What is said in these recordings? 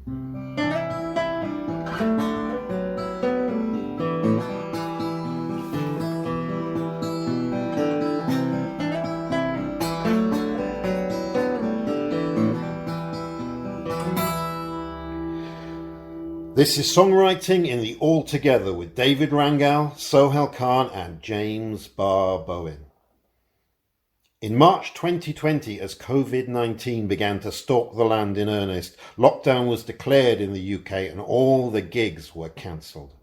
This is Songwriting in the All Together with David Rangel, Sohail Khan and James Barr Bowen. In March 2020, as COVID-19 began to stalk the land in earnest, lockdown was declared in the UK and all the gigs were cancelled.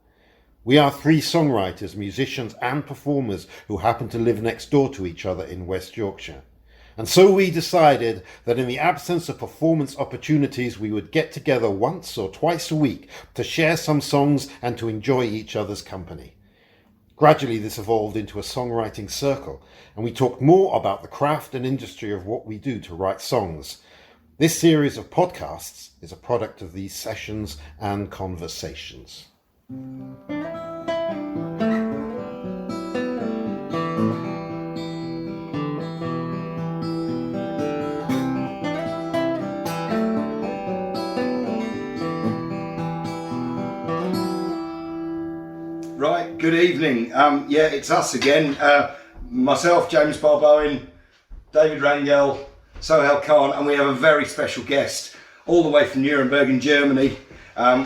We are three songwriters, musicians and performers who happen to live next door to each other in West Yorkshire. And so we decided that in the absence of performance opportunities, we would get together once or twice a week to share some songs and to enjoy each other's company. Gradually, this evolved into a songwriting circle, and we talked more about the craft and industry of what we do to write songs. This series of podcasts is a product of these sessions and conversations. Right, good evening. It's us again. Myself, James Barr Bowen, David Rangel, Sohail Khan, and we have a very special guest all the way from Nuremberg in Germany.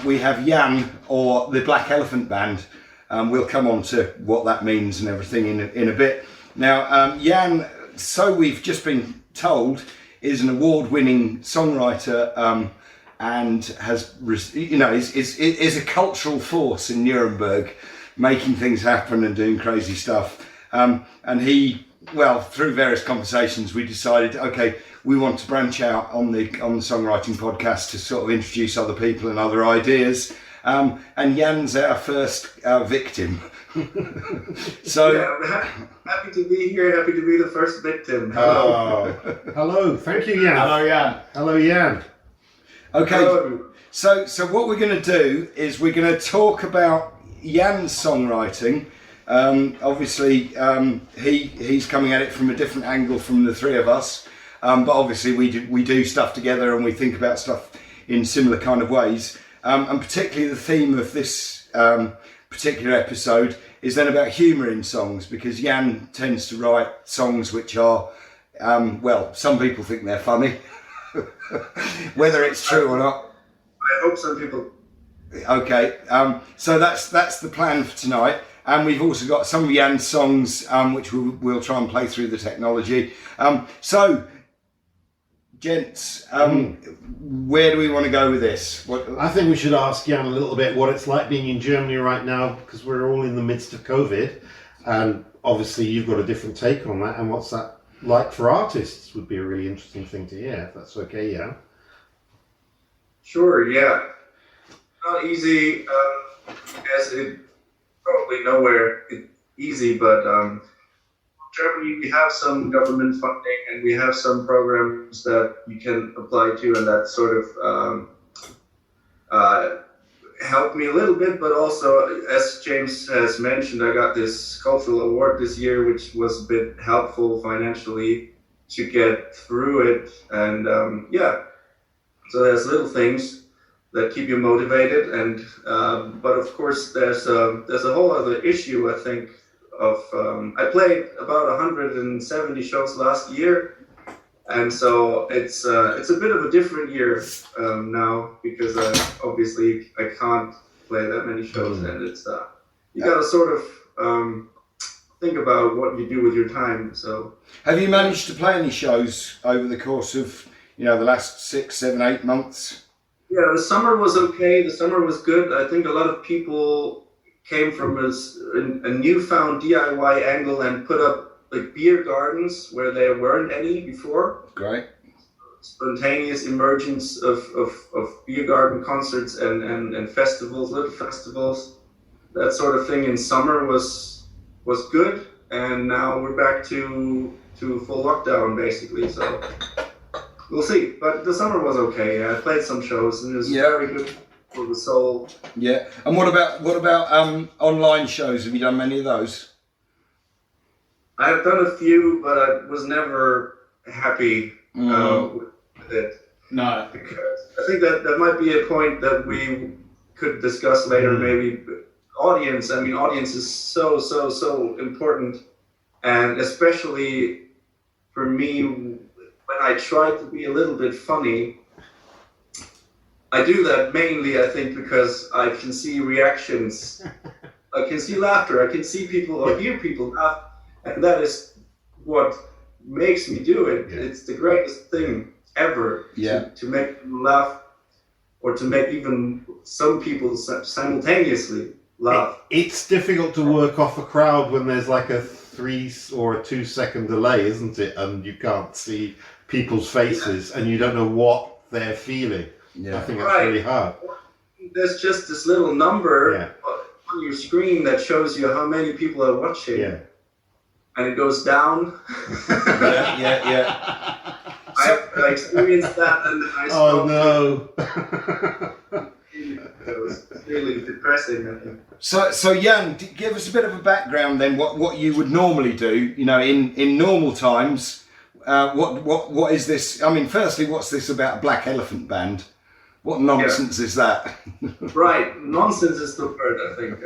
We have Jan, or the Black Elephant Band. We'll come on to what that means and everything in a bit. Now, Jan, so we've just been told, is an award-winning songwriter and has, is a cultural force in Nuremberg, making things happen and doing crazy stuff. And he, through various conversations, we decided, okay, we want to branch out on the songwriting podcast to sort of introduce other people and other ideas. And Jan's our first victim. So yeah, happy to be here. Happy to be the first victim. Hello. Hello. Thank you, Jan. Hello, Jan. Hello, Jan. Okay. Hello. So what we're going to do is we're going to talk about Jan's songwriting. Obviously, he's coming at it from a different angle from the three of us. But obviously, we do stuff together and we think about stuff in similar kind of ways. And particularly the theme of this particular episode is then about humour in songs, because Jan tends to write songs which are, some people think they're funny, whether it's true or not. I hope some people. Okay, so that's the plan for tonight, and we've also got some of Jan's songs which we'll try and play through the technology. So, gents, where do we want to go with this? I think we should ask Jan a little bit what it's like being in Germany right now, because we're all in the midst of COVID, and obviously you've got a different take on that, and what's that like for artists would be a really interesting thing to hear, if that's okay, Jan. Sure, yeah. Not easy, as it probably nowhere easy, but Germany, we have some government funding and we have some programs that you can apply to, and that sort of helped me a little bit. But also, as James has mentioned, I got this cultural award this year, which was a bit helpful financially to get through it. And so there's little things that keep you motivated, and but of course there's a whole other issue, I think, of I played about 170 shows last year, and so it's a bit of a different year now, because obviously I can't play that many shows, and it's you got to sort of think about what you do with your time. So have you managed to play any shows over the course of the last 6, 7, 8 months? Yeah, the summer was okay. The summer was good. I think a lot of people came from a newfound DIY angle and put up like beer gardens where there weren't any before. Great. Spontaneous emergence of beer garden concerts and festivals, little festivals. That sort of thing in summer was good, and now we're back to full lockdown basically. So we'll see, but the summer was okay. I played some shows, and it was very good for the soul. Yeah, and what about online shows? Have you done many of those? I've done a few, but I was never happy with it. No. Because I think that might be a point that we could discuss later, maybe. Audience, I mean, audience is so important. And especially for me, when I try to be a little bit funny, I do that mainly, I think, because I can see reactions. I can see laughter. I can see people or hear people laugh. And that is what makes me do it. Yeah. It's the greatest thing ever to make people laugh, or to make even some people simultaneously laugh. It's difficult to work off a crowd when there's like a 3 or a 2 second delay, isn't it? And you can't see people's faces and you don't know what they're feeling. Yeah. I think that's really hard. There's just this little number on your screen that shows you how many people are watching. Yeah. And it goes down. I experienced that, and I stopped. Oh no! It was really depressing, I think. So Jan, give us a bit of a background then. What you would normally do, you know, in normal times. What is this? I mean, firstly, what's this about a Black Elephant Band? What nonsense is that? Right, nonsense is the word, I think.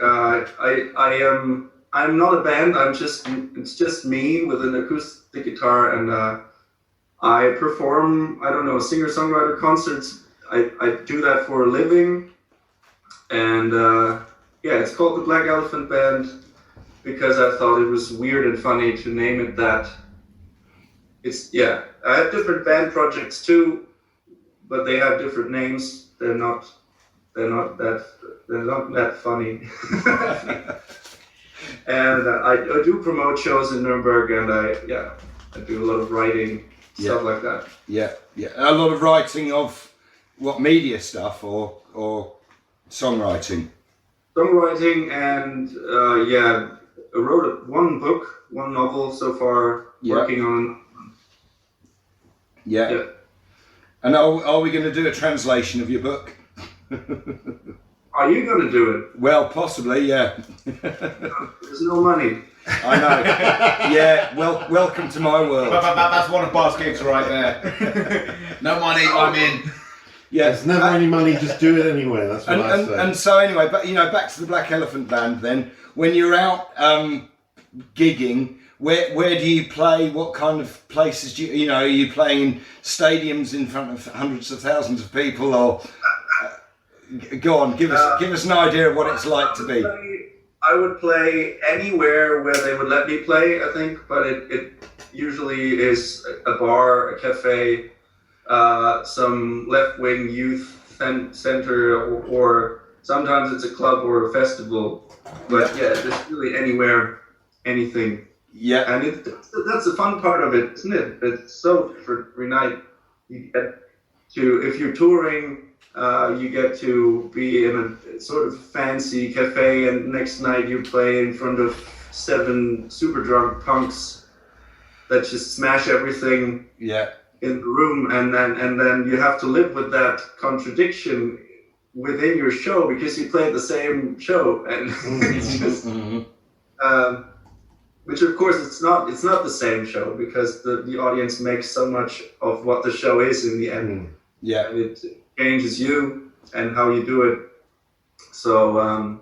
I'm not a band. It's just me with an acoustic guitar, and I perform, I don't know, singer-songwriter concerts. I do that for a living, and it's called the Black Elephant Band because I thought it was weird and funny to name it that. I have different band projects too, but they have different names. They're not that funny. And I do promote shows in Nuremberg, and I do a lot of writing, stuff like that. Yeah. A lot of writing of what, media stuff or songwriting? Songwriting, and I wrote one book, one novel so far, working on. Yeah. And are we going to do a translation of your book? Are you going to do it? Well, possibly, yeah. There's no money. I know. Yeah, welcome to my world. That's one of Bart's gigs right there. No money, I'm in. Yeah, there's never any money, just do it anyway. That's what I say. And so anyway, but back to the Black Elephant Band then. When you're out gigging, where do you play? What kind of places do you are you playing in stadiums in front of hundreds of thousands of people, or go on, give us an idea of what it's like to be. I would play anywhere where they would let me play, I think, but it usually is a bar, a cafe, some left-wing youth center, or sometimes it's a club or a festival. But just really anywhere, anything. Yeah. And that's the fun part of it, isn't it? It's so different every night. You get to, if you're touring, you get to be in a sort of fancy cafe, and next night you play in front of 7 super drunk punks that just smash everything in the room, and then you have to live with that contradiction within your show because you play the same show, and it's just which of course it's not the same show because the audience makes so much of what the show is in the end. Yeah. And it changes you and how you do it. So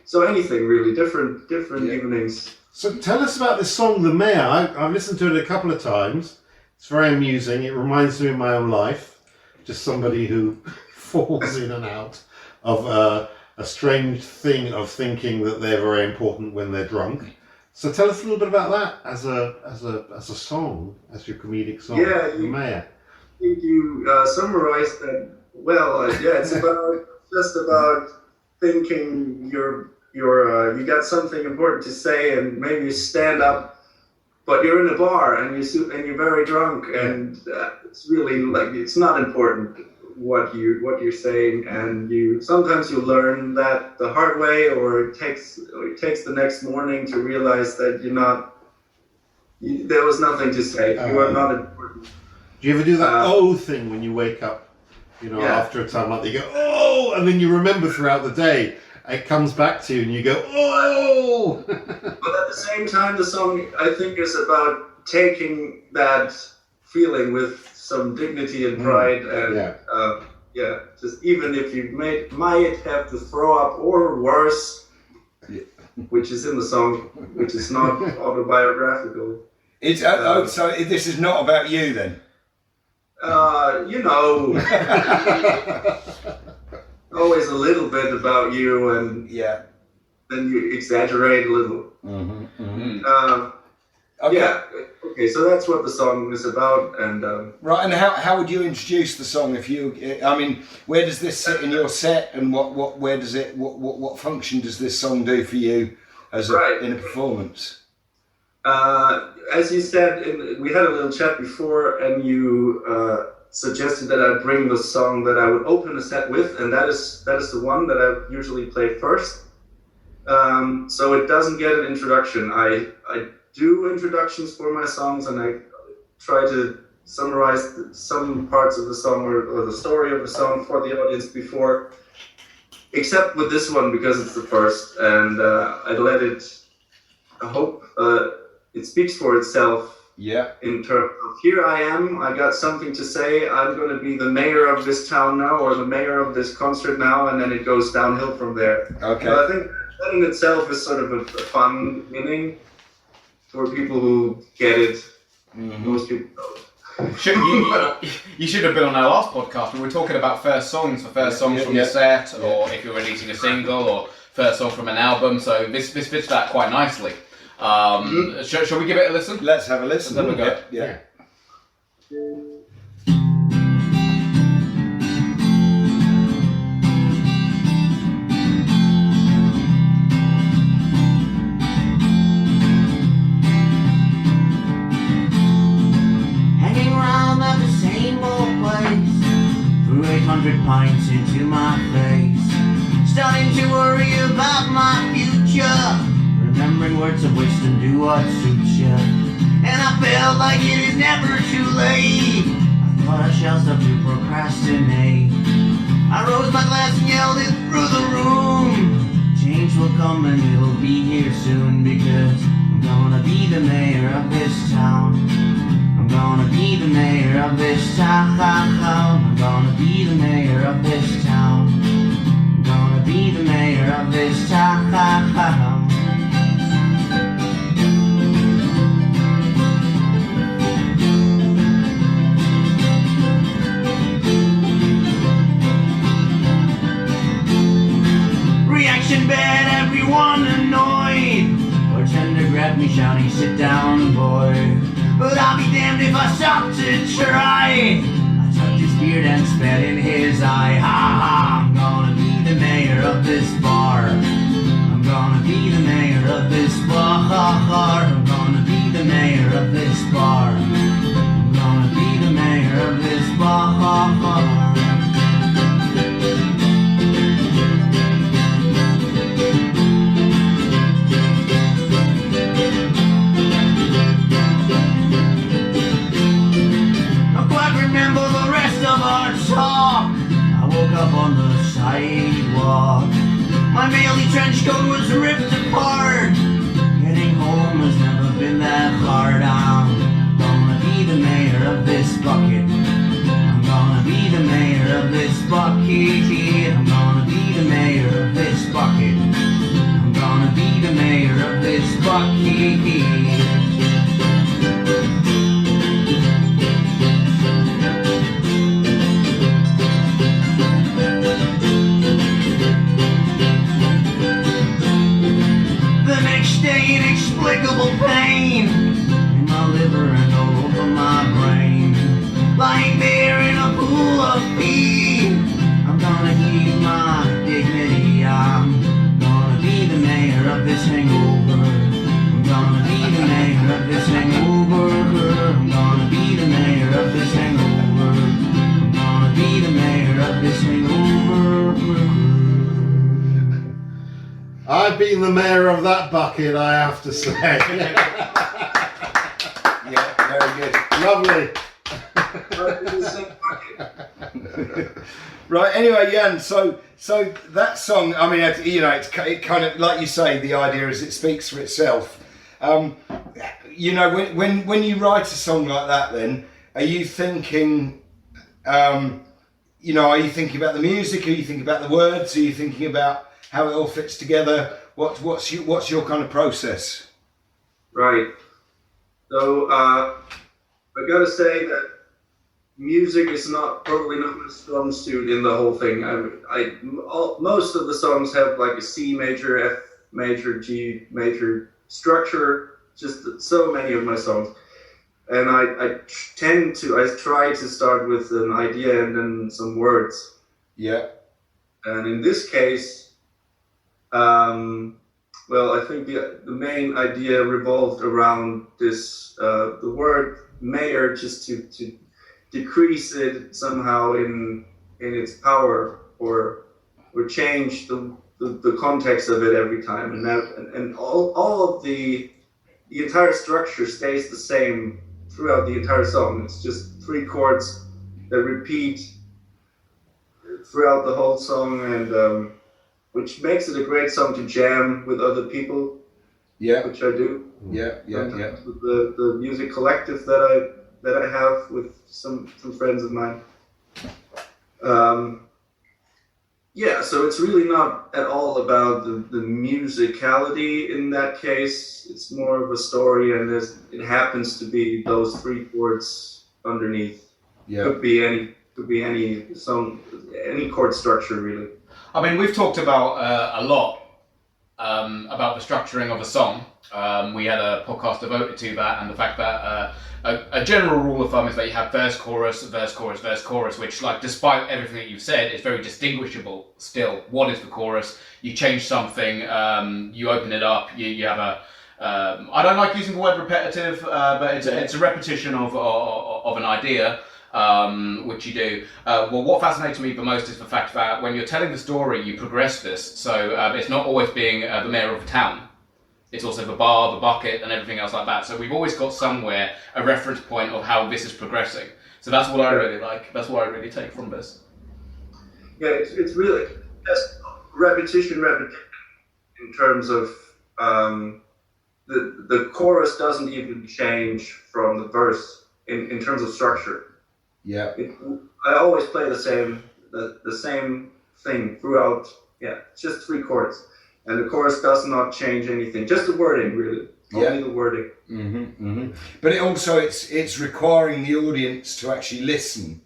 so anything really, different evenings. So tell us about this song, The Mayor. I've listened to it a couple of times. It's very amusing. It reminds me of my own life. Just somebody who falls in and out of a strange thing of thinking that they're very important when they're drunk. So tell us a little bit about that as a song, as your comedic song, The Mayor. I think you summarized that well. It's about thinking you got something important to say, and maybe you stand up, but you're in a bar and you're very drunk, and it's really like it's not important what you're saying, and sometimes you learn that the hard way, or it takes the next morning to realize that there was nothing to say. You are not important. Do you ever do that thing when you wake up, after a time like that, you go, oh, and then you remember throughout the day, it comes back to you and you go, oh! But at the same time, the song, I think, is about taking that feeling with some dignity and pride, and just even if you might have to throw up or worse, which is in the song, which is not autobiographical. It's so this is not about you then. Always a little bit about you, and then you exaggerate a little. Okay, so that's what the song is about, and right. And how would you introduce the song if you? I mean, where does this sit in your set, and what function does this song do for you as in a performance? As you said, we had a little chat before, and you suggested that I bring the song that I would open a set with, and that is the one that I usually play first. So it doesn't get an introduction. I do introductions for my songs, and I try to summarize some parts of the song or the story of the song for the audience before, except with this one because it's the first, and I let it. I hope it speaks for itself. Yeah. In terms of here I am, I got something to say. I'm going to be the mayor of this town now, or the mayor of this concert now, and then it goes downhill from there. Okay. So I think that in itself is sort of a fun meaning for people who get it. Most people don't. You should have been on our last podcast. We were talking about first songs from the set, or if you're releasing a single, or first song from an album. So this fits that quite nicely. Shall we give it a listen? Let's have a listen. Let's have a go. Yeah. Hanging round at the same old place, threw 800 pints into my face, starting to worry about my future, remembering words of wisdom, do what suits ya. And I felt like it is never too late. I thought I shall stop to procrastinate. I rose my glass and yelled it through the room. Change will come and it'll be here soon, because I'm gonna be the mayor of this town. I'm gonna be the mayor of this town. I'm gonna be the mayor of this town. I'm gonna be the mayor of this town. Reaction bad, everyone annoyed. Bartender grabbed me shouting, sit down boy. But I'll be damned if I stop to try. I tucked his beard and spat in his eye. Ha ha, I'm gonna be the mayor of this bar. I'm gonna be the mayor of this bar. I'm gonna be the mayor of this bar. I'm gonna be the mayor of this bar. I woke up on the sidewalk. My Bailey trench coat was ripped apart. Getting home has never been that hard. I'm gonna be the mayor of this bucket. I'm gonna be the mayor of this bucket. I'm gonna be the mayor of this bucket. I'm gonna be the mayor of this bucket. Inexplicable pain in my liver and all over my brain, lying there in a pool of pee. I'm gonna keep my dignity. I'm gonna be the mayor of this hangover. I'm gonna be the mayor of this hangover. I'm gonna be the mayor of this hangover. I'm gonna be the mayor of this hangover. I've been the mayor of that bucket, I have to say. Yeah, very good. Right. Anyway, Jan. So that song. I mean, it kind of, like you say, the idea is it speaks for itself. When you write a song like that, then are you thinking, you know, are you thinking about the music? Are you thinking about the words? Are you thinking about how it all fits together? What's your kind of process? Right. So I gotta say that music is probably not my strong suit in the whole thing. Most of the songs have like a C major, F major, G major structure. Just so many of my songs, and I try to start with an idea and then some words. Yeah. And in this case, well, I think the main idea revolved around this the word mayor, just to decrease it somehow in its power, or change the context of it every time, and all of the entire structure stays the same throughout the entire song. It's just 3 chords that repeat throughout the whole song, and which makes it a great song to jam with other people. Yeah, which I do. Yeah. With the music collective that I have with some friends of mine. Yeah, so it's really not at all about the musicality in that case. It's more of a story, and it happens to be those 3 chords underneath. Yeah. Could be any song, any chord structure really. I mean, we've talked about a lot about the structuring of a song. We had a podcast devoted to that, and the fact that a general rule of thumb is that you have verse, chorus, verse, chorus, verse, chorus, which, like, despite everything that you've said, is very distinguishable still. What is the chorus? You change something, you open it up, you have a... I don't like using the word repetitive, but it's a repetition of an idea, which you do. Well, what fascinates me the most is the fact that when you're telling the story, you progress this. So it's not always being the mayor of the town. It's also the bar, the bucket, and everything else like that. So we've always got somewhere a reference point of how this is progressing. So that's what I really like. That's what I really take from this. Yeah, it's really just repetition in terms of the chorus doesn't even change from the verse in terms of structure. Yeah. I always play the same thing throughout. Yeah, just 3 chords. And the chorus does not change anything, just the wording, really. Only the wording. Mm-hmm, mm-hmm. But it also, it's requiring the audience to actually listen,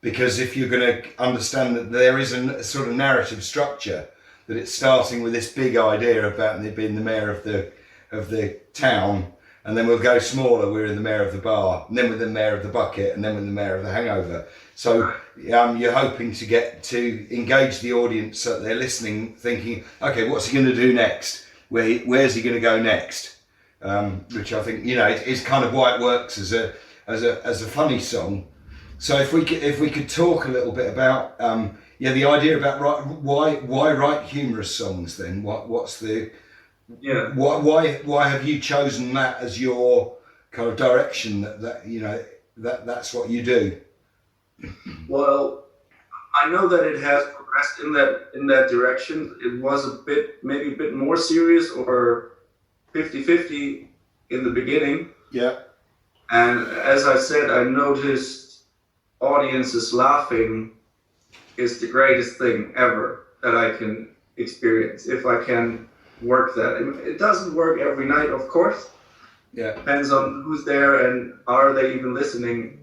because if you're going to understand that there is a sort of narrative structure, that it's starting with this big idea about it being the mayor of the town, and then we'll go smaller, we're in the mayor of the bar, and then with the mayor of the bucket, and then with the mayor of the hangover. So you're hoping to get to engage the audience so that they're listening, thinking, okay, what's he going to do next? Where's he going to go next? Which I think, you know, is kind of why it works as a funny song. So if we could talk a little bit about the idea about why write humorous songs then? What's the why have you chosen that as your kind of direction, that you know that's what you do? Well, I know that it has progressed in that direction. It was maybe a bit more serious, or 50-50 in the beginning. Yeah. And as I said, I noticed audiences laughing is the greatest thing ever that I can experience if I can work that. It doesn't work every night, of course. Yeah. Depends on who's there and are they even listening.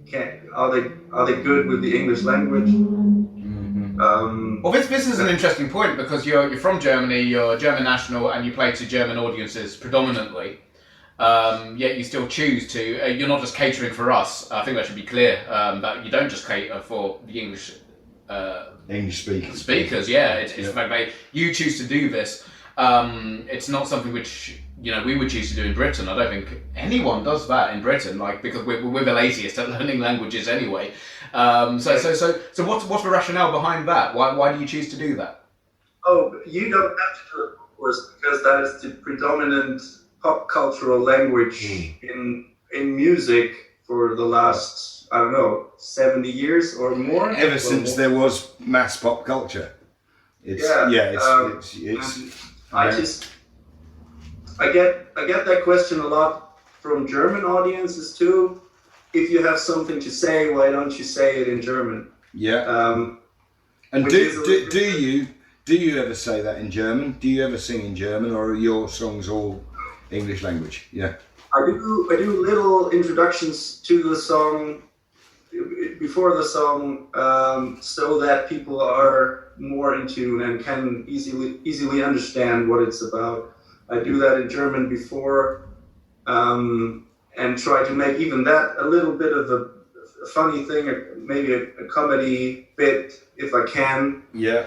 Are they good with the English language? Mm-hmm. Well, this is an interesting point, because you're from Germany, you're a German national, and you play to German audiences predominantly. Yet you still choose to. You're not just catering for us. I think that should be clear. That you don't just cater for the English speakers. Yeah, it's the fact that you choose to do this. It's not something which, you know, we would choose to do in Britain. I don't think anyone does that in Britain, like, because we're the laziest at learning languages anyway. So what's the rationale behind that? Why do you choose to do that? Oh, you don't have to do it, of course, because that is the predominant pop cultural language in music for the last, I don't know, 70 years or more. Ever since there was mass pop culture. I get that question a lot from German audiences too, if you have something to say, why don't you say it in German? Yeah. And do you ever say that in German? Do you ever sing in German, or are your songs all English language? Yeah. I do little introductions to the song before the song, so that people are more in tune and can easily understand what it's about. I do that in German before, and try to make even that a little bit of a funny thing, maybe a comedy bit if I can. Yeah.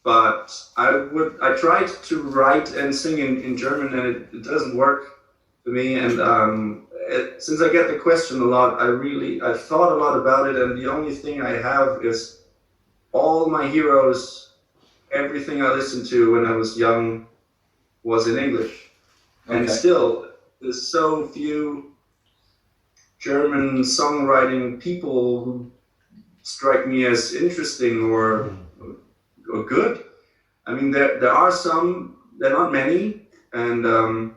But I tried to write and sing in German, and it doesn't work for me. And since I get the question a lot, I've thought a lot about it, and the only thing I have is all my heroes, everything I listened to when I was young was in English. Okay. And still, there's so few German songwriting people who strike me as interesting or good. I mean, there are some, they're not many, and the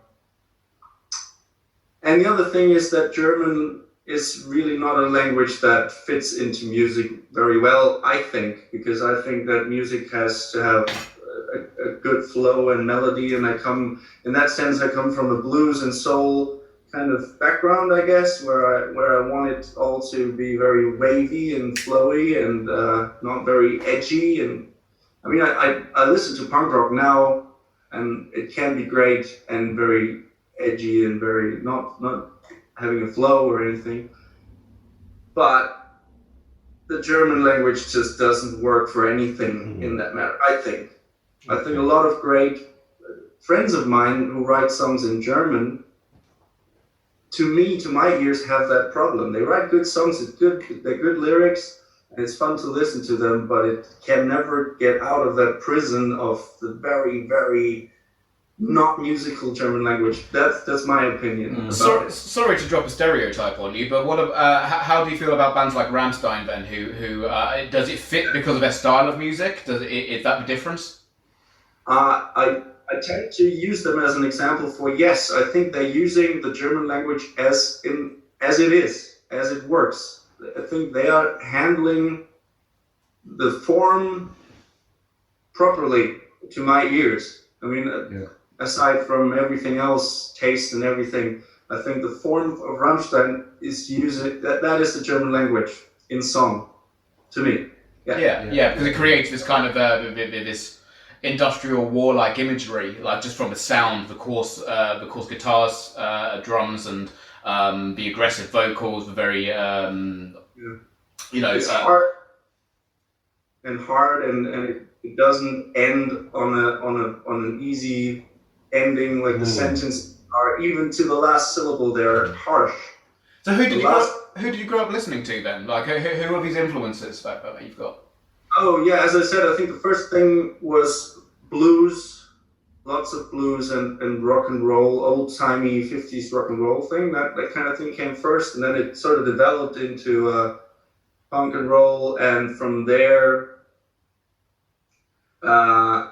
other thing is that German is really not a language that fits into music very well, I think, because I think that music has to have a good flow and melody, and I come from a blues and soul kind of background, I guess, where I want it all to be very wavy and flowy and not very edgy. And I mean, I listen to punk rock now, and it can be great and very edgy and very not having a flow or anything. But the German language just doesn't work for anything in that matter, I think. I think a lot of great friends of mine who write songs in German, to my ears, have that problem. They write good songs, they're good lyrics, and it's fun to listen to them, but it can never get out of that prison of the very, very not musical German language. That's my opinion. Sorry to drop a stereotype on you, but how do you feel about bands like Rammstein then? Who does it fit because of their style of music? Is that the difference? I tend to use them as an example for, yes, I think they're using the German language as it is, as it works. I think they are handling the form properly to my ears. I mean, aside from everything else, taste and everything, I think the form of Rammstein is using that is the German language in song, to me. Yeah, because it creates this kind of this industrial war-like imagery, like just from the sound, the coarse guitars, drums, and the aggressive vocals, the very it's hard and it doesn't end on an easy ending, like the sentences are, even to the last syllable, they're harsh. So who did you grow up listening to then? Like who are these influences that you've got? Oh yeah, as I said, I think the first thing was blues, lots of blues and rock and roll, old-timey 50s rock and roll thing. That kind of thing came first, and then it sort of developed into punk and roll, and from there, I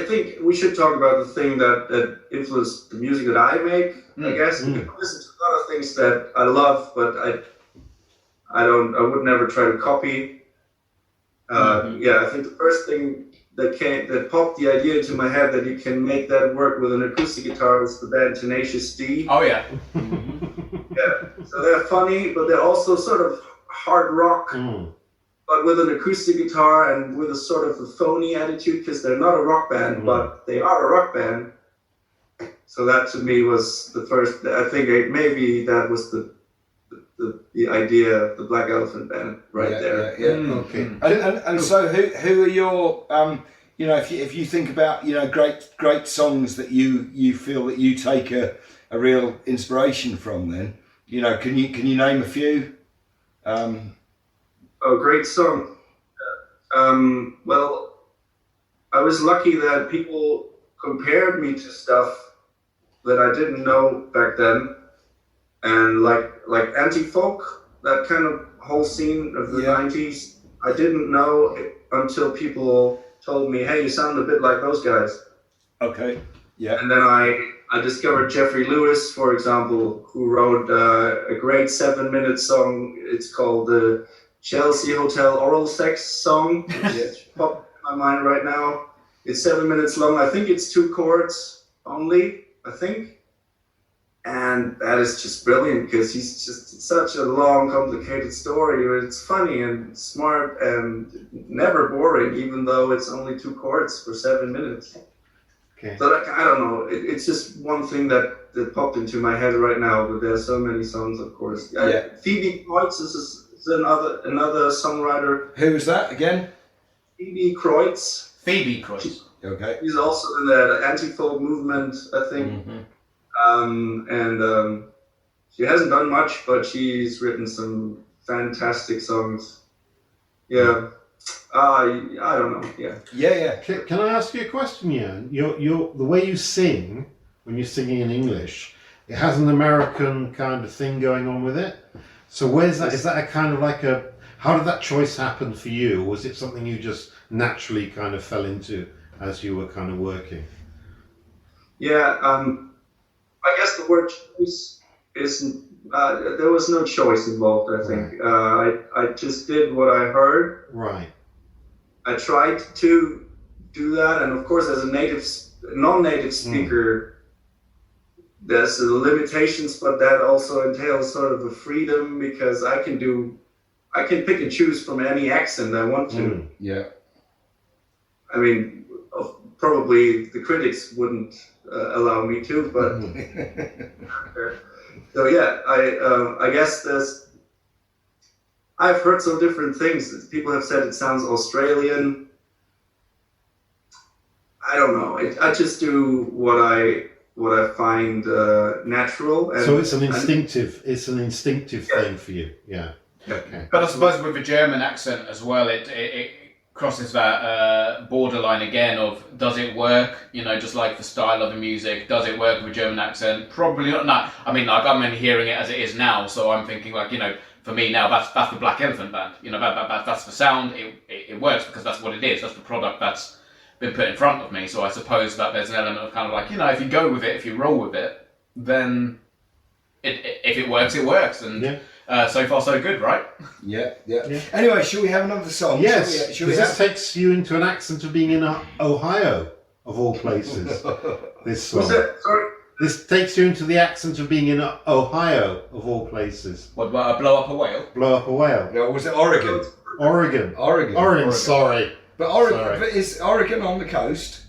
think we should talk about the thing that influenced the music that I make, I guess. I listen to a lot of things that I love, but I would never try to copy. I think the first thing that popped the idea into my head that you can make that work with an acoustic guitar was the band Tenacious D. Oh yeah. So they're funny, but they're also sort of hard rock, but with an acoustic guitar and with a sort of a phony attitude, because they're not a rock band, but they are a rock band. So that to me was the first. I think maybe that was the idea, the Black Elephant Band, there. Okay. And so who are your if you think about great songs that you feel that you take a real inspiration from, then can you name a few? Oh, great song. Well, I was lucky that people compared me to stuff that I didn't know back then, and like anti-folk, that kind of whole scene of the 90s, I didn't know it until people told me, hey, you sound a bit like those guys. Okay. Yeah. And then I I discovered Jeffrey Lewis, for example, who wrote a great 7-minute song. It's called the Chelsea Hotel Oral Sex Song. It's popped in my mind right now. It's 7 minutes long. I think it's 2 chords only, I think. And that is just brilliant because he's just such a long, complicated story. It's funny and smart and never boring, even though it's only 2 chords for 7 minutes. Okay. So like, I don't know. It's just one thing that popped into my head right now. But there's so many songs, of course. Yeah. Phoebe Kreutz is another songwriter. Who was that again? Phoebe Kreutz. Phoebe Kreutz. Okay. He's also in the anti-folk movement, I think. And she hasn't done much, but she's written some fantastic songs. Yeah. I don't know. Yeah. Yeah. Can I ask you a question, Jan? The way you sing when you're singing in English, it has an American kind of thing going on with it. So where's that? Is that a kind of like a? How did that choice happen for you? Or was it something you just naturally kind of fell into as you were kind of working? Yeah. I guess the word choice isn't. There was no choice involved. I think I just did what I heard. Right. I tried to do that, and of course, as a non-native speaker, there's the limitations, but that also entails sort of a freedom because I can pick and choose from any accent I want to. Yeah. I mean, probably the critics wouldn't allow me to, but so yeah, I guess I've heard some different things. People have said it sounds Australian. I don't know. I just do what I find natural. And, so it's an instinctive. It's an instinctive thing for you. Yeah. Okay. But I suppose with the German accent as well, it crosses that borderline again of does it work? You know, just like the style of the music, does it work with a German accent? Probably not. No, I mean, like I'm only hearing it as it is now, so I'm thinking like, you know, for me now that's the Black Elephant Band. You know, that's the sound. It works because that's what it is. That's the product that's been put in front of me. So I suppose that there's an element of kind of like, you know, if you go with it, if you roll with it, then if it works, it works. And so far so good, right? Yeah. Anyway, shall we have another song? Yes, because this takes you into an accent of being in Ohio, of all places. This song. What's that? Sorry. This takes you into the accent of being in Ohio, of all places. What, blow up a whale? Blow up a whale. No, was it Oregon? Oregon, sorry. But is Oregon on the coast?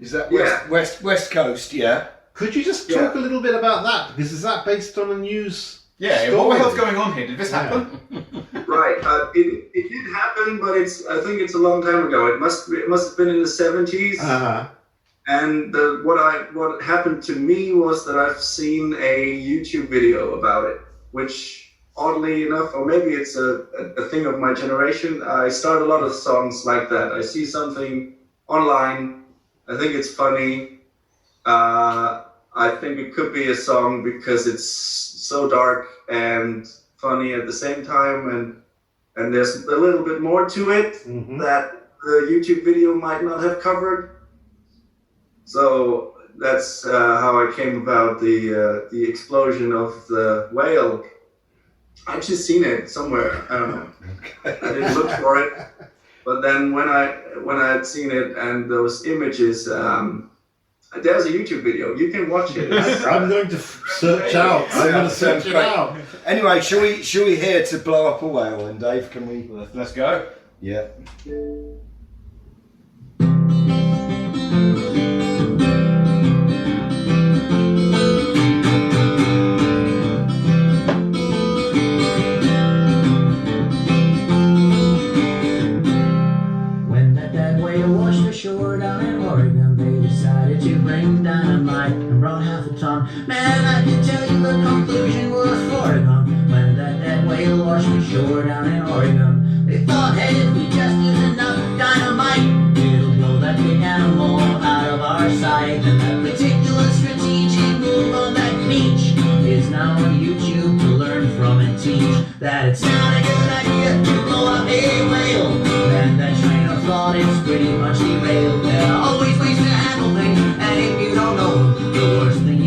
Is that west coast? Yeah. Could you just talk a little bit about that? Because is that based on a news? Yeah. story? What the hell's going on here? Did this happen? Right. It did happen, but I think it's a long time ago. It must have been in the 70s. And what happened to me was that I've seen a YouTube video about it, which oddly enough, or maybe it's a thing of my generation, I start a lot of songs like that. I see something online, I think it's funny, I think it could be a song because it's so dark and funny at the same time, and there's a little bit more to it that the YouTube video might not have covered. So that's how I came about the explosion of the whale. I've just seen it somewhere. I don't know. I didn't look for it, but then when I had seen it and those images, there's a YouTube video. You can watch it. I'm going to search out. I'm going to search it out. Anyway, shall we hear to blow up a whale? And Dave, can we? Let's go. Yeah. Shore down in Oregon, they decided to bring dynamite and brought half a ton. Man, I can tell you the conclusion was foregone when that whale washed ashore down in Oregon. They thought, hey, if we just use enough dynamite, it'll blow that big animal out of our sight. And that particular strategic move on that beach is now on YouTube to learn from and teach that it's not a good idea to blow up a whale. And that train of thought is pretty much derailed. There are always ways to handle things, and if you don't know them, the worst thing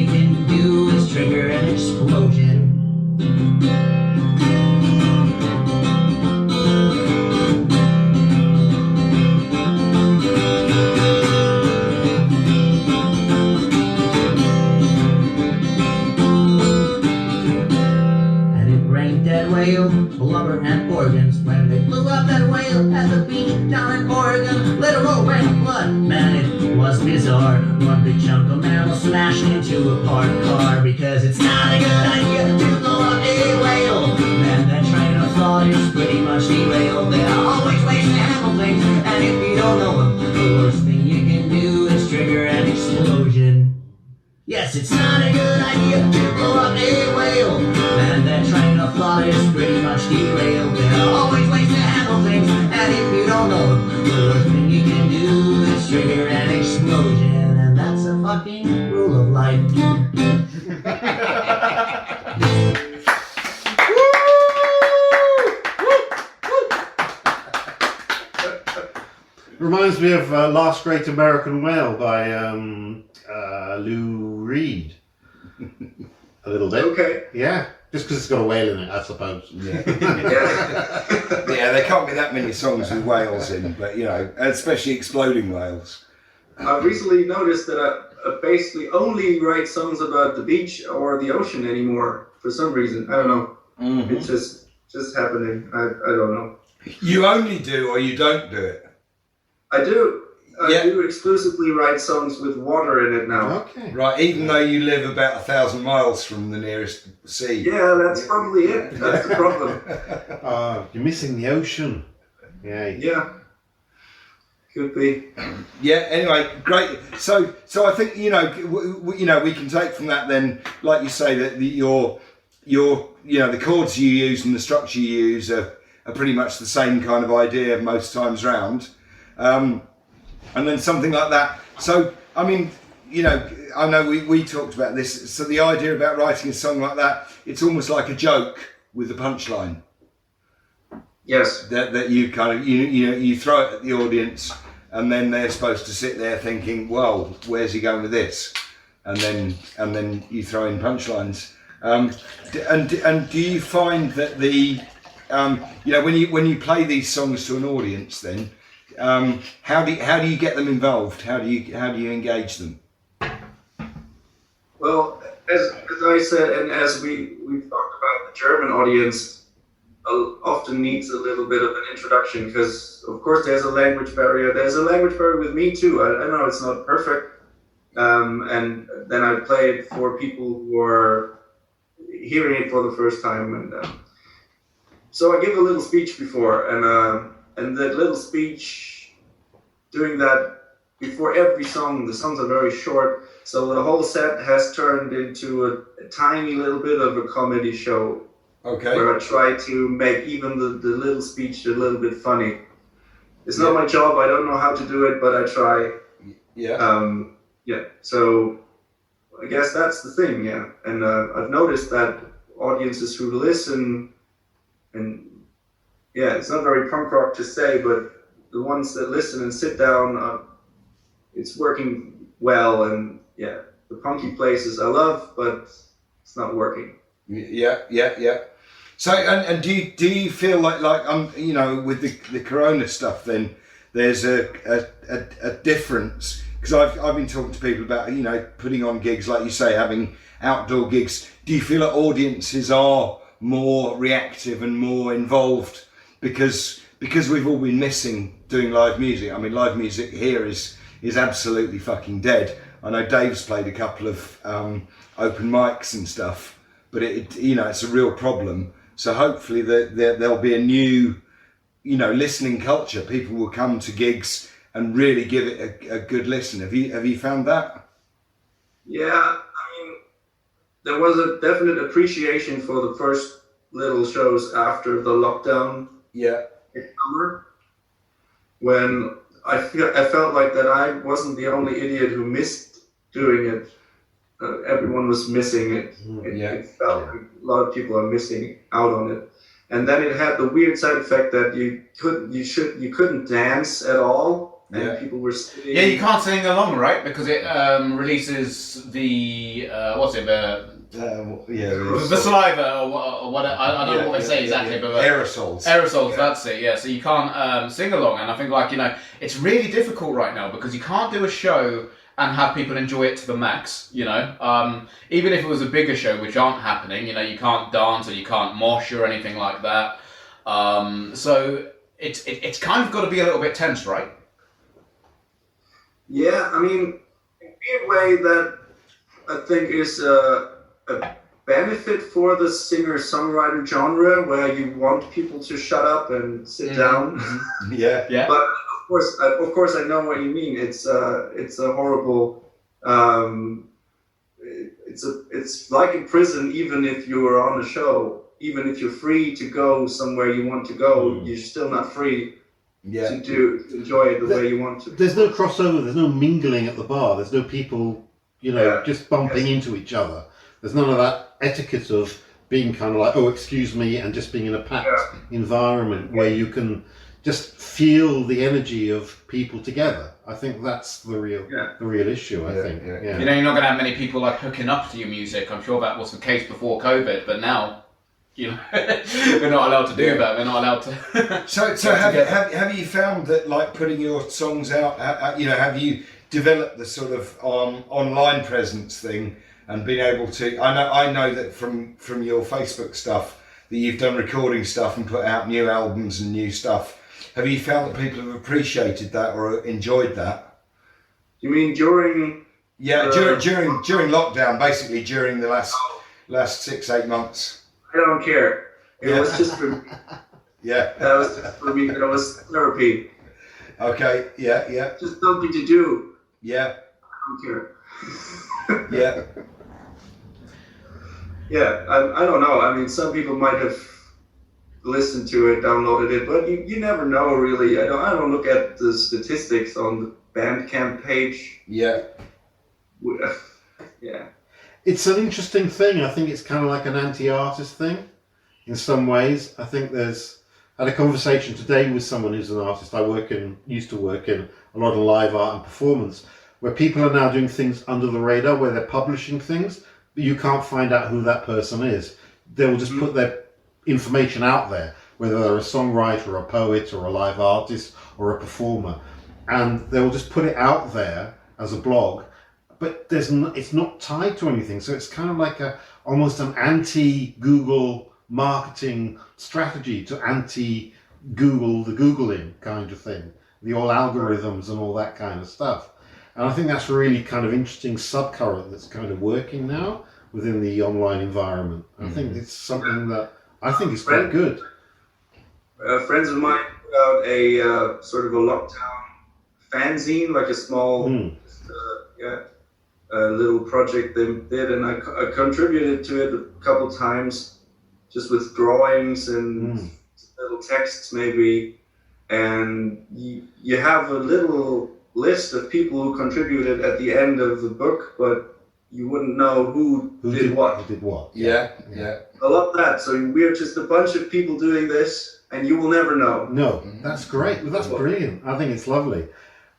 big dead whale, blubber and organs. When they blew up that whale at the beach down in Oregon, literal rain of blood, man, it was bizarre. One big chunk of mammal smashed into a parked car, because it's not a good idea to blow up a whale. Man, that train of thought is pretty much derailed. There are always ways to handle things, and if you don't know them, the worst thing you can do is trigger an explosion. Yes, it's not a good idea to blow up a whale, and that train of thought is pretty much derailed. There are always ways to handle things, and if you don't know them, the worst thing you can do is trigger an explosion, and that's a fucking rule of life. Reminds me of Last Great American Whale by Lou Reed. A little bit. Okay. Yeah, just because it's got a whale in it, I suppose. Yeah. Yeah, there can't be that many songs with whales in, but you know, especially exploding whales. I've recently noticed that I basically only write songs about the beach or the ocean anymore for some reason. I don't know. Mm-hmm. It's just happening. I don't know. You only do or you don't do it? I do. Yeah. I do exclusively write songs with water in it now. Okay. Right, even though you live about 1,000 miles from the nearest sea. Yeah, that's probably it. That's the problem. You're missing the ocean. Yeah. Yeah. Could be. Yeah. Anyway, great. So I think we can take from that then, like you say, that your the chords you use and the structure you use are pretty much the same kind of idea most times round. And then something like that. So, I mean, I know we talked about this. So the idea about writing a song like that, it's almost like a joke with a punchline. Yes. That you kind of, you throw it at the audience and then they're supposed to sit there thinking, well, where's he going with this? And then you throw in punchlines. And do you find that when you play these songs to an audience then, how do you get them involved? How do you engage them? Well, as I said, and as we've talked about, the German audience often needs a little bit of an introduction because, of course, there's a language barrier. There's a language barrier with me too. I know it's not perfect, and then I play it for people who are hearing it for the first time, and so I give a little speech before, and that little speech, doing that before every song. The songs are very short, so the whole set has turned into a tiny little bit of a comedy show. Okay. Where I try to make even the little speech a little bit funny. It's not my job, I don't know how to do it, but I try. Yeah. So I guess that's the thing, yeah. And I've noticed that audiences who listen, and yeah, it's not very punk rock to say, but the ones that listen and sit down, it's working well. And yeah, the punky places I love, but it's not working. Yeah. So, and do you feel like with the Corona stuff, then there's a difference? Because I've been talking to people about putting on gigs, like you say, having outdoor gigs. Do you feel that audiences are more reactive and more involved because we've all been missing doing live music? I mean, live music here is absolutely fucking dead. I know Dave's played a couple of open mics and stuff, but it's a real problem. So hopefully there'll be a new, listening culture. People will come to gigs and really give it a good listen. Have you found that? Yeah, I mean, there was a definite appreciation for the first little shows after the lockdown. Yeah. In summer, when I felt like that I wasn't the only idiot who missed doing it. Everyone was missing it. It felt like a lot of people are missing out on it. And then it had the weird side effect that you couldn't dance at all, and people were sitting. Yeah, you can't sing along, right? Because it releases the the saliva or what I don't know what they say exactly, but aerosols. That's it. Yeah, so you can't sing along, and I think it's really difficult right now because you can't do a show and have people enjoy it to the max, you know. Even if it was a bigger show, which aren't happening, you know, you can't dance or you can't mosh or anything like that. So it's kind of got to be a little bit tense, right? Yeah, I mean, in a weird way that I think is a benefit for the singer-songwriter genre, where you want people to shut up and sit down. Yeah. But of course, I know what you mean. It's a horrible. It's like in prison. Even if you are on a show, even if you're free to go somewhere you want to go, you're still not free to enjoy it the way you want to. There's no crossover. There's no mingling at the bar. There's no people, you know, just bumping into each other. There's none of that etiquette of being kind of like, oh, excuse me, and just being in a packed environment where you can just feel the energy of people together. I think that's the real issue. I think. Yeah. You know, you're not going to have many people like hooking up to your music. I'm sure that was the case before COVID, but now, you know, we're not allowed to do that. We're not allowed to. So have you found that, like, putting your songs out, you know, have you developed the sort of online presence thing and been able to? I know that from your Facebook stuff that you've done recording stuff and put out new albums and new stuff. Have you found that people have appreciated that or enjoyed that? You mean during? Yeah, during lockdown, basically during the last 6-8 months. I don't care. It was just for me. Yeah. That was just for me. That was therapy. Okay. Yeah. Just something to do. Yeah. I don't care. Yeah. Yeah. I don't know. I mean, some people might have listened to it, downloaded it, but you never know really. I don't look at the statistics on the Bandcamp page. Yeah. Yeah. It's an interesting thing. I think it's kind of like an anti-artist thing in some ways. I think I had a conversation today with someone who's an artist. Used to work in a lot of live art and performance, where people are now doing things under the radar, where they're publishing things, but you can't find out who that person is. They will just put their information out there, whether they're a songwriter or a poet or a live artist or a performer, and they will just put it out there as a blog, but it's not tied to anything. So it's kind of like almost an anti-Google marketing strategy to anti-Google the Googling kind of thing, the all algorithms and all that kind of stuff. And I think that's really kind of interesting subcurrent that's kind of working now within the online environment. I think it's something that I think is quite good. Friends of mine put out a sort of a lockdown fanzine, like a small, little project they did, and I contributed to it a couple times, just with drawings and little texts maybe. And you have a little list of people who contributed at the end of the book, but you wouldn't know who did what. Yeah. I love that. So we're just a bunch of people doing this, and you will never know. No, that's great. Well, that's brilliant. I think it's lovely,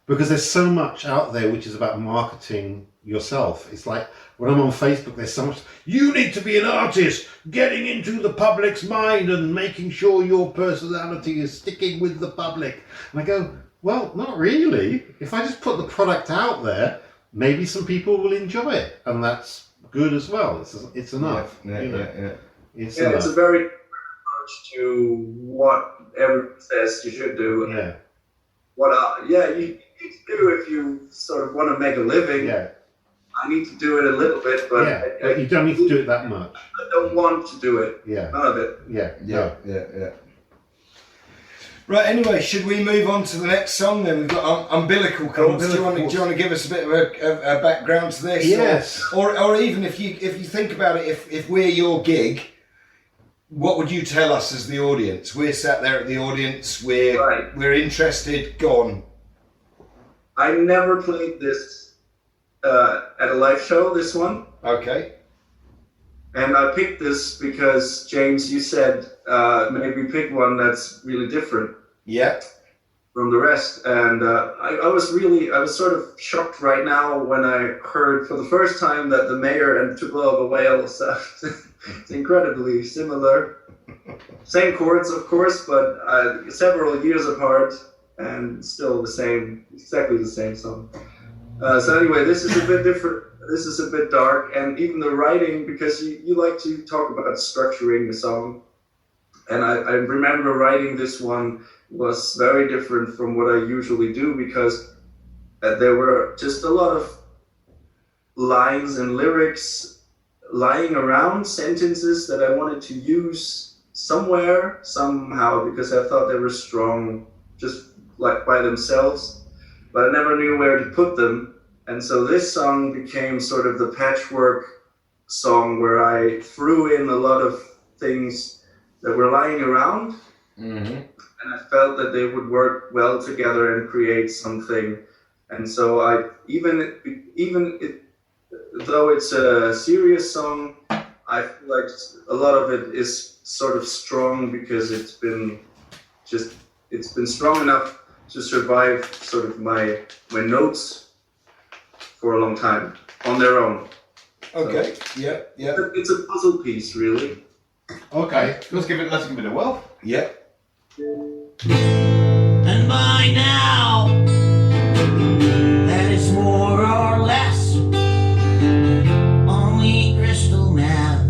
because there's so much out there which is about marketing yourself. It's like when I'm on Facebook, there's so much. You need to be an artist, getting into the public's mind and making sure your personality is sticking with the public. And I go, well, not really. If I just put the product out there, maybe some people will enjoy it, and that's good as well. It's enough. Yeah. It's a very different approach to what everyone says you should do. Yeah. You need to do if you sort of want to make a living. Yeah. I need to do it a little bit, but but you don't need to do it that much. I don't want to do it. Yeah. None of it. Yeah. Right, anyway, should we move on to the next song then? We've got Umbilical Chords. Do you want to give us a bit of a background to this? Yes. Or even if you think about it, if we're your gig, what would you tell us as the audience? We're sat there at the audience, we're interested, go on. I never played this at a live show, this one. Okay. And I picked this because, James, you said maybe pick one that's really different from the rest. And I was sort of shocked right now when I heard for the first time that the Mayor and To Blow of a Whale sound it's incredibly similar. Same chords, of course, but several years apart and still exactly the same song. So anyway, this is a bit different. This is a bit dark, and even the writing, because you like to talk about structuring the song. And I remember writing this one was very different from what I usually do, because there were just a lot of lines and lyrics lying around, sentences that I wanted to use somewhere, somehow, because I thought they were strong just like by themselves, but I never knew where to put them. And so this song became sort of the patchwork song where I threw in a lot of things that were lying around, and I felt that they would work well together and create something. And so I though it's a serious song, I feel like a lot of it is sort of strong because it's been strong enough to survive sort of my notes for a long time on their own. Okay. So, yeah. It's a puzzle piece, really. Okay. Let's give it a whirl. Yeah. And by now, that is more or less only crystal meth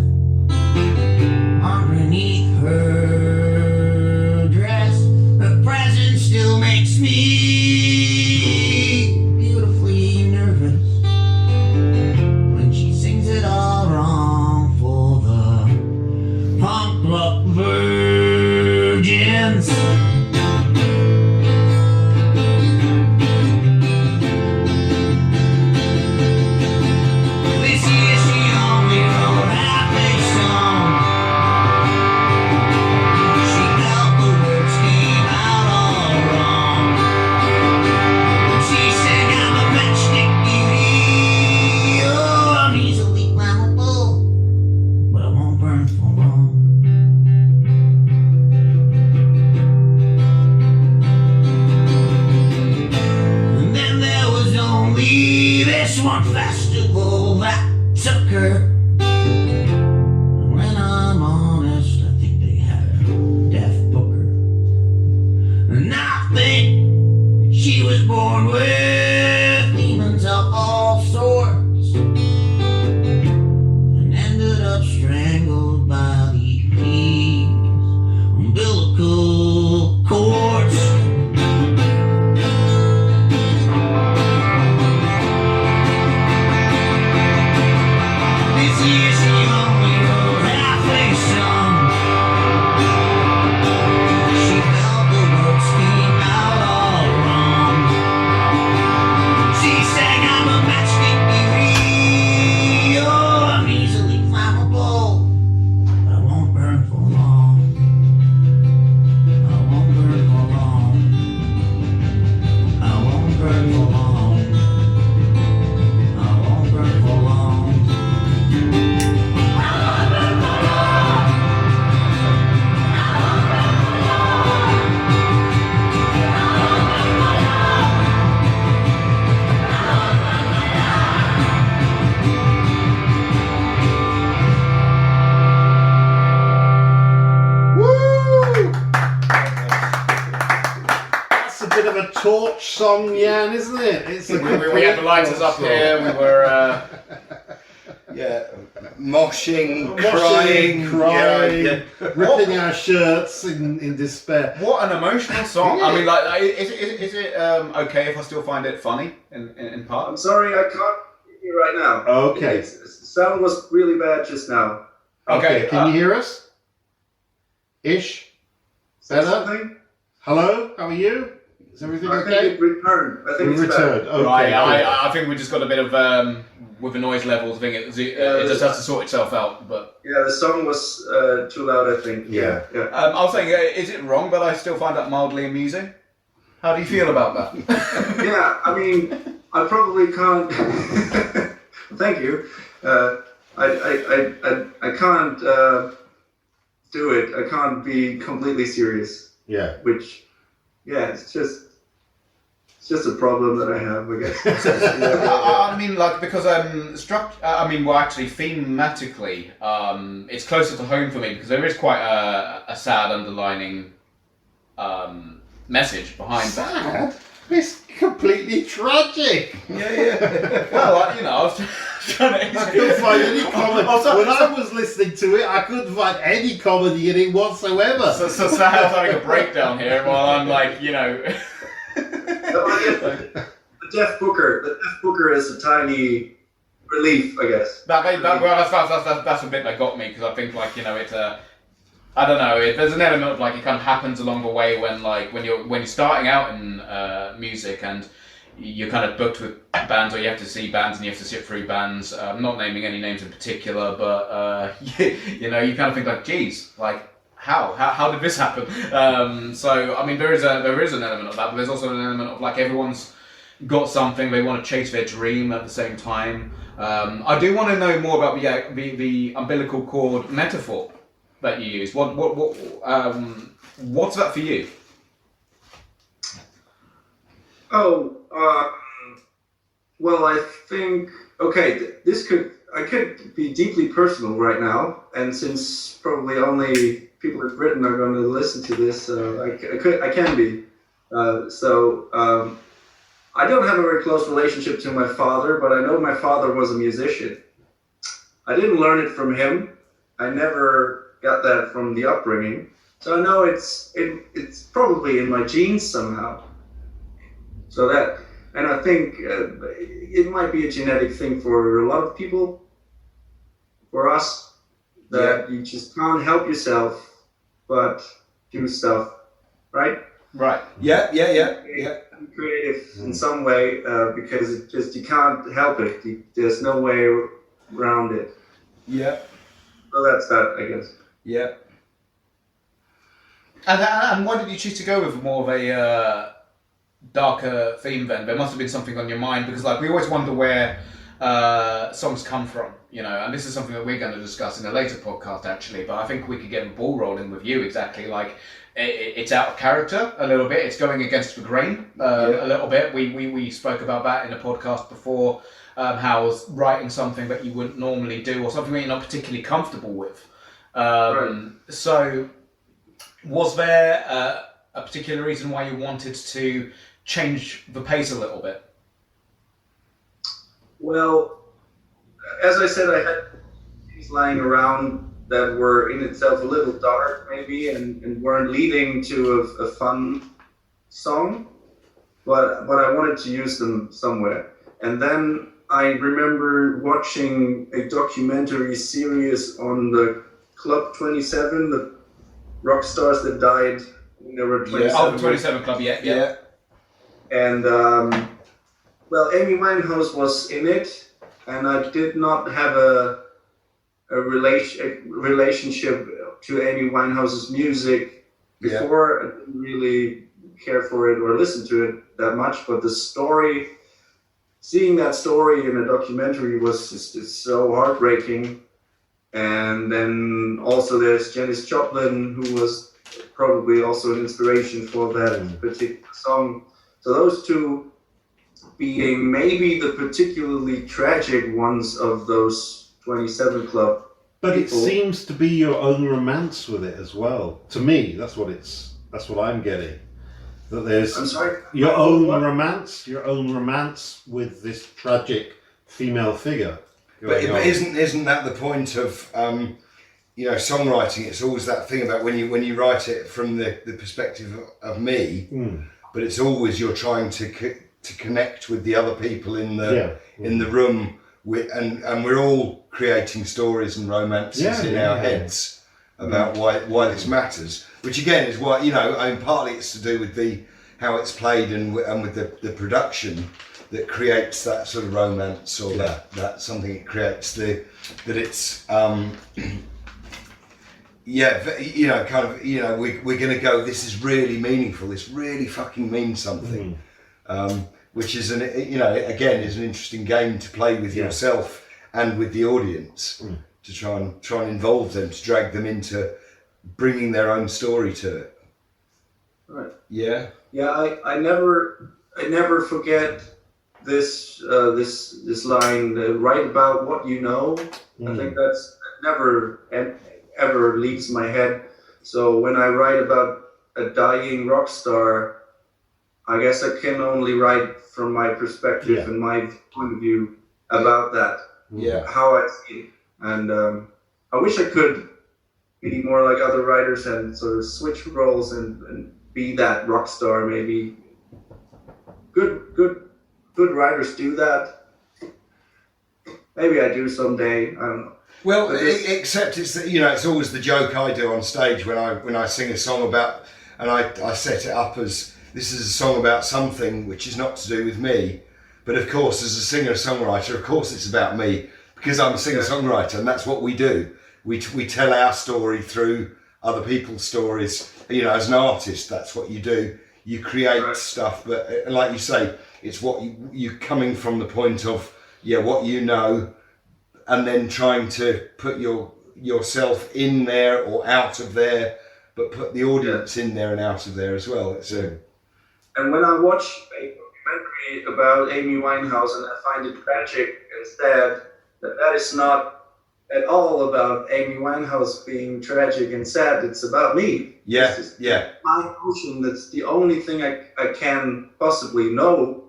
underneath her dress. Her presence still makes me beautifully nervous when she sings it all wrong for the punk rock virgins. This year she only wrote half a song. She felt the words came out all wrong. She said, I'm a matchstick beauty. Oh, I'm easily flammable, but I won't burn for long. And then there was only this one festival that took her. And when I'm honest, I think they had a deaf booker. And I think she was born with demons of all sorts, and ended up strangled by these umbilical chords. This year she only wrote half a song. She felt the words came out all wrong. She sang, I'm a matchstick beauty. Oh, I'm easily flammable, but I won't burn for long. I won't burn for long. I won't burn for long. I won't burn for long. Woo! That's a bit of a torch song, Jan, isn't it? It's a We had the lighters up here. We were. Yeah. Moshing, crying, yeah. ripping our shirts in despair. What an emotional song! Yeah. I mean, like, is it okay if I still find it funny in I'm parts? sorry, I can't hear you right now. Okay. The sound was really bad just now. Okay. Can you hear us? Ish? Better? Something? Hello? How are you? Is everything I think okay? it returned. I think We it's returned. back. Okay. Right. good. I think we just got a bit of with the noise levels thing. It just has to sort itself out. But Yeah, the song was too loud, I think. Yeah. I was saying, is it wrong? But I still find that mildly amusing. How do you feel about that? Yeah, I mean, I probably can't. Thank you. I can't do it. I can't be completely serious. Yeah. Which, yeah, it's just a problem that I have, I guess. I mean, like, because well, actually, thematically, it's closer to home for me because there is quite a sad underlining message behind that. Sad? It's completely tragic. Yeah. Well, you know, I was trying to. I couldn't find any comedy. When I was listening to it, I couldn't find any comedy in it whatsoever. So Sahal's having a breakdown here while I'm like, you know. The Deaf Booker is a tiny relief, I guess. That's a bit that got me, because I think, like, you know, it's a. I don't know. There's an element of, like, it kind of happens along the way when you're starting out in music and you're kind of booked with bands, or you have to see bands and you have to sit through bands. I'm not naming any names in particular, but you know, you kind of think like, geez, like how did this happen? So I mean, there is an element of that, but there's also an element of, like, everyone's got something, they want to chase their dream at the same time. I do want to know more about the umbilical cord metaphor that you use. What's that for you? Well, I think, okay, I could be deeply personal right now, and since probably only people in Britain are going to listen to this, I can be. I don't have a very close relationship to my father, but I know my father was a musician. I didn't learn it from him. I never got that from the upbringing. So I know it's probably in my genes somehow. So that, and I think it might be a genetic thing for a lot of people. For us, that you just can't help yourself but do stuff, right? Right. Yeah. Be creative in some way because you can't help it. There's no way around it. Yeah. So that's that, I guess. Yeah. And why did you choose to go with more of a darker theme then? There must have been something on your mind, because, like, we always wonder where songs come from, you know, and this is something that we're going to discuss in a later podcast, actually, but I think we could get the ball rolling with you exactly. Like, it's out of character a little bit, it's going against the grain a little bit. We spoke about that in a podcast before, how writing something that you wouldn't normally do, or something that you're not particularly comfortable with. So, was there a particular reason why you wanted to change the pace a little bit? Well, as I said, I had things lying around that were in itself a little dark, maybe, and weren't leading to a fun song, but I wanted to use them somewhere. And then I remember watching a documentary series on the Club 27, the rock stars that died when they were 27. Oh, the 27 Club, yeah. And, well, Amy Winehouse was in it, and I did not have a relationship to Amy Winehouse's music before. I didn't really care for it or listen to it that much, but the story, seeing that story in a documentary was just so heartbreaking. And then also there's Janis Joplin, who was probably also an inspiration for that particular song. So those two being maybe the particularly tragic ones of those 27 Club But people. it seems to be your own romance with it as well. To me, that's what I'm getting. That there's I'm sorry? your own romance with this tragic female figure. But isn't that the point of songwriting? It's always that thing about when you write it from the perspective of me, but it's always you're trying to connect with the other people in the room, and we're all creating stories and romances in our heads about why this matters. Which again is why, partly it's to do with how it's played and with the production that creates that sort of romance, or that something it creates that it's we're going to go, this is really meaningful, this really fucking means something, which is is an interesting game to play with yourself and with the audience, to try and involve them, to drag them into bringing their own story to it. Right. Yeah. Yeah, I never forget this line, write about what you know. I think that never ever leaves my head. So when I write about a dying rock star, I guess I can only write from my perspective and my point of view about that. Yeah. How I see it. And I wish I could be more like other writers and sort of switch roles and be that rock star maybe. Good writers do that. Maybe I do someday. I don't know. Well, except it's it's always the joke I do on stage when I sing a song about, and I set it up as this is a song about something which is not to do with me, but of course as a singer-songwriter, of course it's about me because I'm a singer-songwriter, and that's what we do. We tell our story through other people's stories. As an artist, that's what you do. You create stuff, but like you say, it's what you coming from the point of what you know, and then trying to put yourself in there or out of there, but put the audience in there and out of there as well. And when I watch a documentary about Amy Winehouse, and I find it tragic and sad that is not at all about Amy Winehouse being tragic and sad. It's about me. Yeah, My emotion, that's the only thing I can possibly know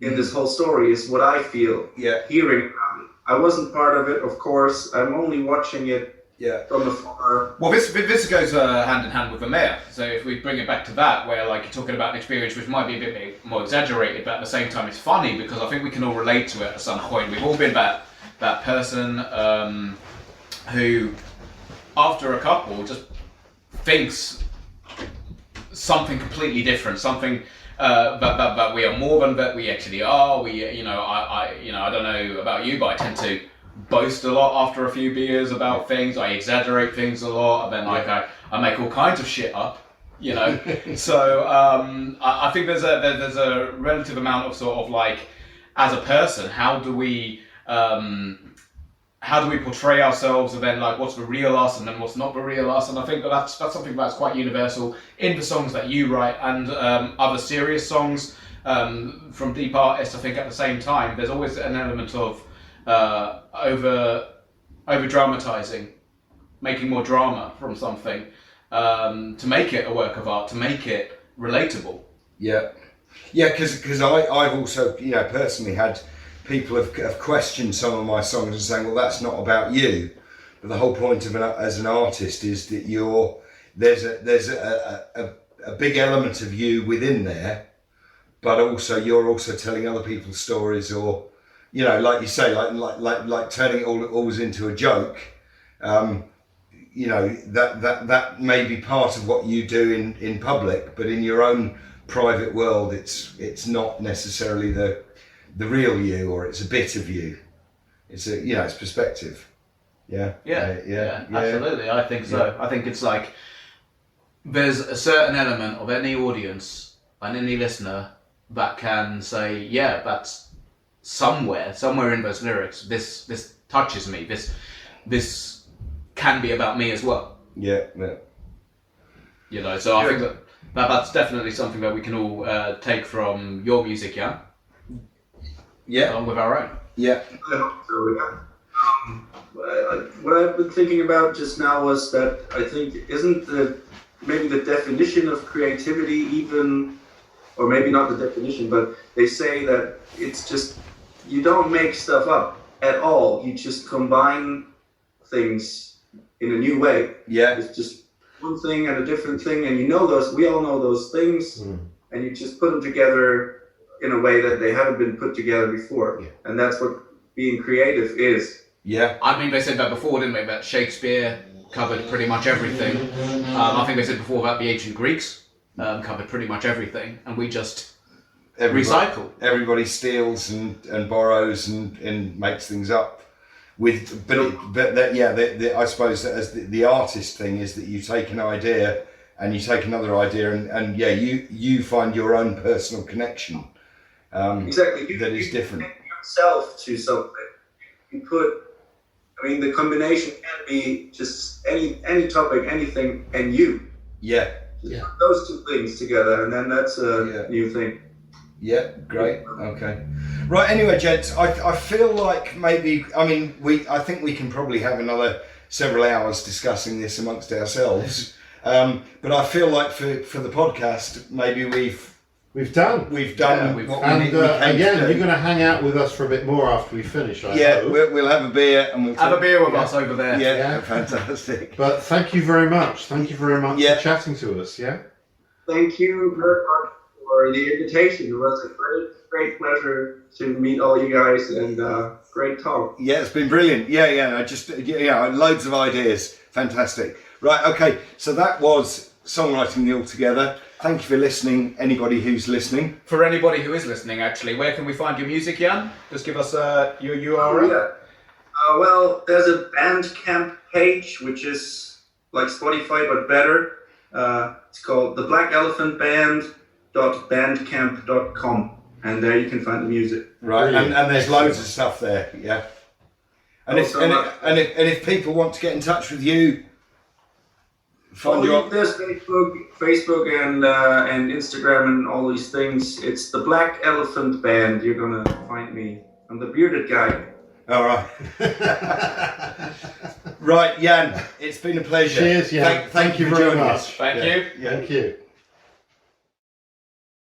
in this whole story is what I feel hearing about it. I wasn't part of it, of course. I'm only watching it from afar. Well, this goes hand in hand with the mayor. So if we bring it back to that, where like you're talking about an experience which might be a bit more exaggerated, but at the same time it's funny because I think we can all relate to it at some point. We've all been that person who, after a couple, just thinks something completely different, something that we are more than that we actually are. I don't know about you, but I tend to boast a lot after a few beers about things. I exaggerate things a lot, and then I make all kinds of shit up. So I think there's a relative amount of sort of like, as a person, how do we portray ourselves, and then like what's the real us and then what's not the real us. And I think that's something that's quite universal in the songs that you write and other serious songs from deep artists. I think at the same time there's always an element of over dramatizing, making more drama from something to make it a work of art, to make it relatable. Because I've also personally had people have questioned some of my songs and saying, well, that's not about you. But the whole point of as an artist is that there's a big element of you within there, but also you're also telling other people's stories, or like you say, like turning it always into a joke. That may be part of what you do in public, but in your own private world, it's not necessarily the real you, or it's a bit of you. It's it's perspective. Yeah, absolutely. I think so. I think it's like there's a certain element of any audience and any listener that can say, yeah, that's somewhere in those lyrics. This touches me. This can be about me as well. Yeah. So I think that's definitely something that we can all take from your music, along with our own. I hope so, what I've been thinking about just now was that I think isn't maybe the definition of creativity even, or maybe not the definition, but they say that it's just, you don't make stuff up at all. You just combine things in a new way. Yeah. It's just one thing and a different thing, and we all know those things, and you just put them together in a way that they haven't been put together before. And that's what being creative is. Yeah. I mean, they said that before, didn't they? That Shakespeare covered pretty much everything. I think they said before that the ancient Greeks covered pretty much everything, and we just recycle. Everybody steals and borrows and makes things up. I suppose that as the artist thing is that you take an idea and you take another idea and you find your own personal connection. Exactly. That is different. Connect yourself to something. You the combination can be just any topic, anything, and you. Yeah. Just put those two things together, and then that's a new thing. Yeah, great. Okay. Right, anyway, gents, I feel like maybe, I think we can probably have another several hours discussing this amongst ourselves. But I feel like for the podcast, maybe We've done. We've done we've- what And we came to again, do. you're going to hang out with us for a bit more after we finish, I Yeah, hope. we'll have a beer and we'll Have a talk- beer with yeah. us over there. Yeah, Yeah. fantastic. But thank you very much. Thank you very much Yeah. for chatting to us, yeah? Thank you very much for the invitation. It was a great pleasure to meet all you guys and great talk. Yeah, it's been brilliant. Loads of ideas. Fantastic. Right, okay, so that was Songwriting the All Together. Thank you for listening, anybody who's listening. For anybody who is listening, actually, where can we find your music, Jan? Just give us your URL. Well, there's a Bandcamp page, which is like Spotify, but better. It's called the Black Elephant Band.bandcamp.com, and there you can find the music. Right, Brilliant. and there's loads of stuff there, yeah. And if people want to get in touch with you, find you up. There's Facebook and Instagram and all these things. It's the Black Elephant Band. You're gonna find me. I'm the bearded guy. All right. Right, Jan, it's been a pleasure. Cheers, Jan. Thank you for very joining much. us. Thank you. Yeah. Thank you.